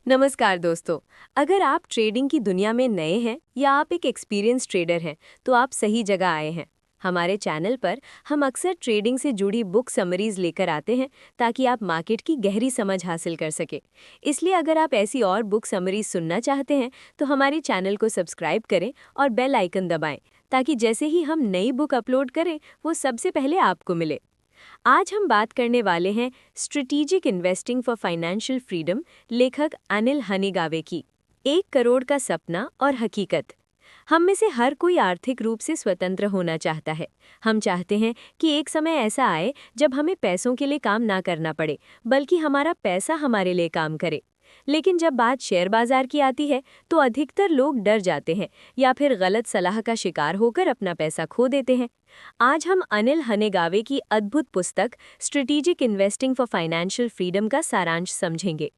नमस्कार दोस्तों। अगर आप ट्रेडिंग की दुनिया में नए हैं या आप एक एक्सपीरियंस ट्रेडर हैं तो आप सही जगह आए हैं। हमारे चैनल पर हम अक्सर ट्रेडिंग से जुड़ी बुक समरीज लेकर आते हैं ताकि आप मार्केट की गहरी समझ हासिल कर सके। इसलिए अगर आप ऐसी और बुक समरीज सुनना चाहते हैं तो हमारे चैनल को सब्सक्राइब करें और बेल आइकन दबाएं ताकि जैसे ही हम नई बुक अपलोड करें वो सबसे पहले आपको मिले। आज हम बात करने वाले हैं strategic investing for financial freedom, लेखक अनिल हनीगावे की 1 करोड़ का सपना और हकीकत। हम में से हर कोई आर्थिक रूप से स्वतंत्र होना चाहता है। हम चाहते हैं कि एक समय ऐसा आए जब हमें पैसों के लिए काम ना करना पड़े, बल्कि हमारा पैसा हमारे लिए काम करे। लेकिन जब बात शेयर बाजार की आती है तो अधिकतर लोग डर जाते हैं या फिर गलत सलाह का शिकार होकर अपना पैसा खो देते हैं। आज हम अनिल हनेगावे की अद्भुत पुस्तक strategic investing for financial freedom का सारांश समझेंगे।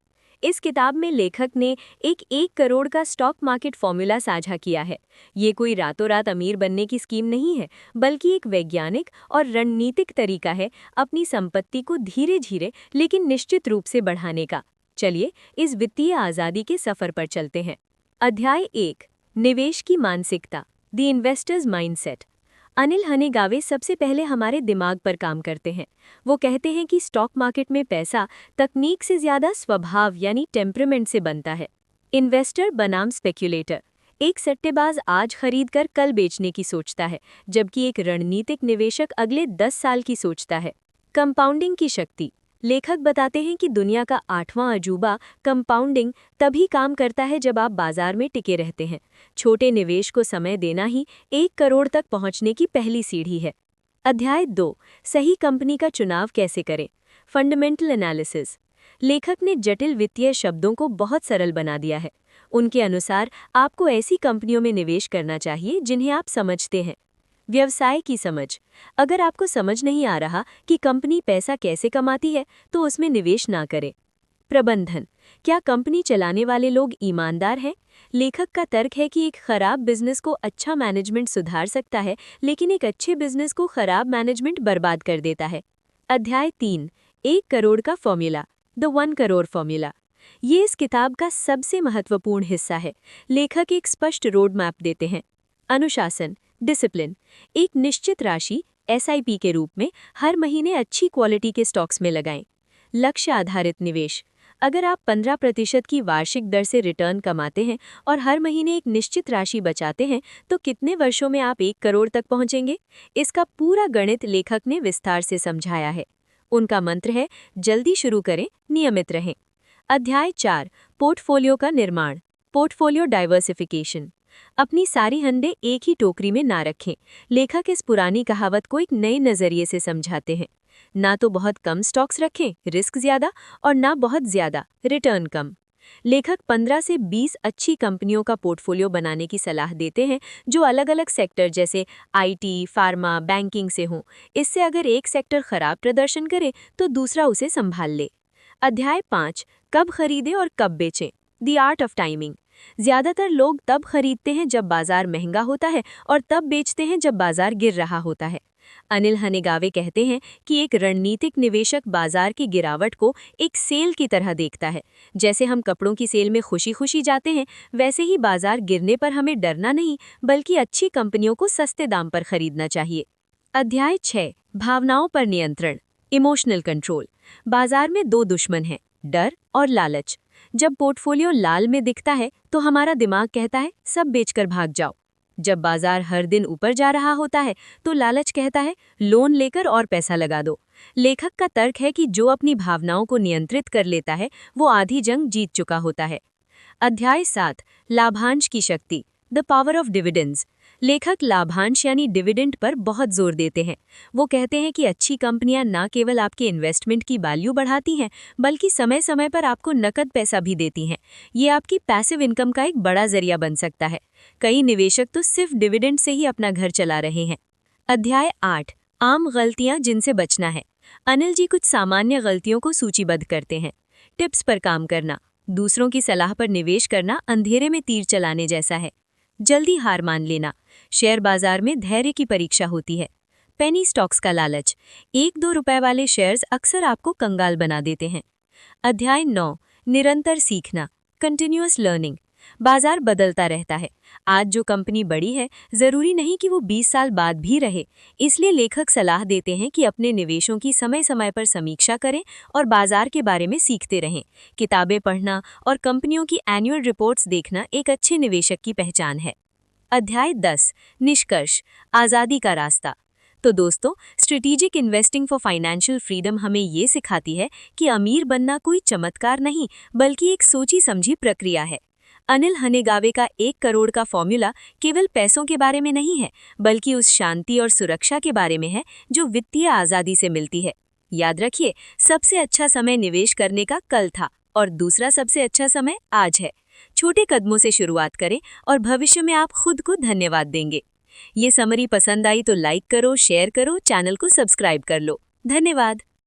इस किताब में लेखक ने एक करोड़ का स्टॉक मार्केट फॉर्मूला साझा किया है। ये कोई रातों रात अमीर बनने की स्कीम नहीं है, बल्कि एक वैज्ञानिक और रणनीतिक तरीका है अपनी संपत्ति को धीरे धीरे लेकिन निश्चित रूप से बढ़ाने का। चलिए इस वित्तीय आज़ादी के सफर पर चलते हैं। अध्याय 1, निवेश की मानसिकता, द इन्वेस्टर्स माइंडसेट। अनिल हनेगावे सबसे पहले हमारे दिमाग पर काम करते हैं। वो कहते हैं कि स्टॉक मार्केट में पैसा तकनीक से ज्यादा स्वभाव यानी टेम्परामेंट से बनता है। इन्वेस्टर बनाम स्पेक्युलेटर, एक सट्टेबाज आज खरीदकर कल बेचने की सोचता है, जबकि एक रणनीतिक निवेशक अगले 10 साल की सोचता है। कंपाउंडिंग की शक्ति, लेखक बताते हैं कि दुनिया का 8वां अजूबा कंपाउंडिंग तभी काम करता है जब आप बाजार में टिके रहते हैं। छोटे निवेश को समय देना ही 1 करोड़ तक पहुंचने की पहली सीढ़ी है। अध्याय 2, सही कंपनी का चुनाव कैसे करें, फंडामेंटल एनालिसिस। लेखक ने जटिल वित्तीय शब्दों को बहुत सरल बना दिया है। उनके अनुसार आपको ऐसी कंपनियों में निवेश करना चाहिए जिन्हें आप समझते हैं। व्यवसाय की समझ, अगर आपको समझ नहीं आ रहा कि कंपनी पैसा कैसे कमाती है तो उसमें निवेश ना करें। प्रबंधन, क्या कंपनी चलाने वाले लोग ईमानदार हैं? लेखक का तर्क है कि एक खराब बिजनेस को अच्छा मैनेजमेंट सुधार सकता है, लेकिन एक अच्छे बिजनेस को खराब मैनेजमेंट बर्बाद कर देता है। अध्याय 3, 1 करोड़ का फॉर्मूला, द 1 करोड़ फॉर्मूला। ये इस किताब का सबसे महत्वपूर्ण हिस्सा है। लेखक एक स्पष्ट रोड मैप देते हैं। अनुशासन, डिसिप्लिन, एक निश्चित राशि एसआईपी के रूप में हर महीने अच्छी क्वालिटी के स्टॉक्स में लगाएं। लक्ष्य आधारित निवेश, अगर आप 15% की वार्षिक दर से रिटर्न कमाते हैं और हर महीने एक निश्चित राशि बचाते हैं तो कितने वर्षों में आप 1 करोड़ तक पहुंचेंगे? इसका पूरा गणित लेखक ने विस्तार से समझाया है। उनका मंत्र है, जल्दी शुरू करें, नियमित रहें। अध्याय 4, पोर्टफोलियो का निर्माण, पोर्टफोलियो डाइवर्सिफिकेशन। अपनी सारी अंडे एक ही टोकरी में ना रखें। लेखक इस पुरानी कहावत को एक नए नजरिए से समझाते हैं। ना तो बहुत कम स्टॉक्स रखें, रिस्क ज्यादा, और ना बहुत ज्यादा, रिटर्न कम। लेखक 15 से 20 अच्छी कंपनियों का पोर्टफोलियो बनाने की सलाह देते हैं जो अलग अलग सेक्टर जैसे आईटी, फार्मा, बैंकिंग से हों। इससे अगर एक सेक्टर खराब प्रदर्शन करे तो दूसरा उसे संभाल ले। अध्याय 5, कब खरीदें और कब बेचें, द आर्ट ऑफ टाइमिंग। ज्यादातर लोग तब खरीदते हैं जब बाजार महंगा होता है और तब बेचते हैं जब बाजार गिर रहा होता है। अनिल हनेगावे कहते हैं कि एक रणनीतिक निवेशक बाजार की गिरावट को एक सेल की तरह देखता है। जैसे हम कपड़ों की सेल में खुशी खुशी जाते हैं, वैसे ही बाजार गिरने पर हमें डरना नहीं, बल्कि अच्छी कंपनियों को सस्ते दाम पर खरीदना चाहिए। अध्याय 6, भावनाओं पर नियंत्रण, इमोशनल कंट्रोल। बाजार में दो दुश्मन हैं, डर और लालच। जब पोर्टफोलियो लाल में दिखता है तो हमारा दिमाग कहता है सब बेचकर भाग जाओ। जब बाजार हर दिन ऊपर जा रहा होता है तो लालच कहता है लोन लेकर और पैसा लगा दो। लेखक का तर्क है कि जो अपनी भावनाओं को नियंत्रित कर लेता है वो आधी जंग जीत चुका होता है। अध्याय 7, लाभांश की शक्ति, द पावर ऑफ डिविडेंड्स। लेखक लाभांश यानी डिविडेंड पर बहुत जोर देते हैं। वो कहते हैं कि अच्छी कंपनियां न केवल आपके इन्वेस्टमेंट की वैल्यू बढ़ाती हैं, बल्कि समय समय पर आपको नकद पैसा भी देती हैं। ये आपकी पैसिव इनकम का एक बड़ा जरिया बन सकता है। कई निवेशक तो सिर्फ डिविडेंड से ही अपना घर चला रहे हैं। अध्याय 8, आम गलतियां जिनसे बचना है। अनिल जी कुछ सामान्य गलतियों को सूचीबद्ध करते हैं। टिप्स पर काम करना, दूसरों की सलाह पर निवेश करना अंधेरे में तीर चलाने जैसा है। जल्दी हार मान लेना, शेयर बाजार में धैर्य की परीक्षा होती है। पेनी स्टॉक्स का लालच, 1-2 रुपए वाले शेयर्स अक्सर आपको कंगाल बना देते हैं। अध्याय 9, निरंतर सीखना, कंटिन्यूअस लर्निंग। बाजार बदलता रहता है। आज जो कंपनी बड़ी है, जरूरी नहीं कि वो 20 साल बाद भी रहे। इसलिए लेखक सलाह देते हैं कि अपने निवेशों की समय समय पर समीक्षा करें और बाजार के बारे में सीखते रहें। किताबें पढ़ना और कंपनियों की एनुअल रिपोर्ट्स देखना एक अच्छे निवेशक की पहचान है। अध्याय 10, निष्कर्ष, आज़ादी का रास्ता। तो दोस्तों, strategic investing for financial freedom हमें ये सिखाती है कि अमीर बनना कोई चमत्कार नहीं, बल्कि एक सोची समझी प्रक्रिया है। अनिल हनेगावे का 1 करोड़ का फॉर्मूला केवल पैसों के बारे में नहीं है, बल्कि उस शांति और सुरक्षा के बारे में है जो वित्तीय आज़ादी से मिलती है। याद रखिए, सबसे अच्छा समय निवेश करने का कल था और दूसरा सबसे अच्छा समय आज है। छोटे कदमों से शुरुआत करें और भविष्य में आप खुद को धन्यवाद देंगे। ये समरी पसंद आई तो लाइक करो, शेयर करो, चैनल को सब्सक्राइब कर लो। धन्यवाद।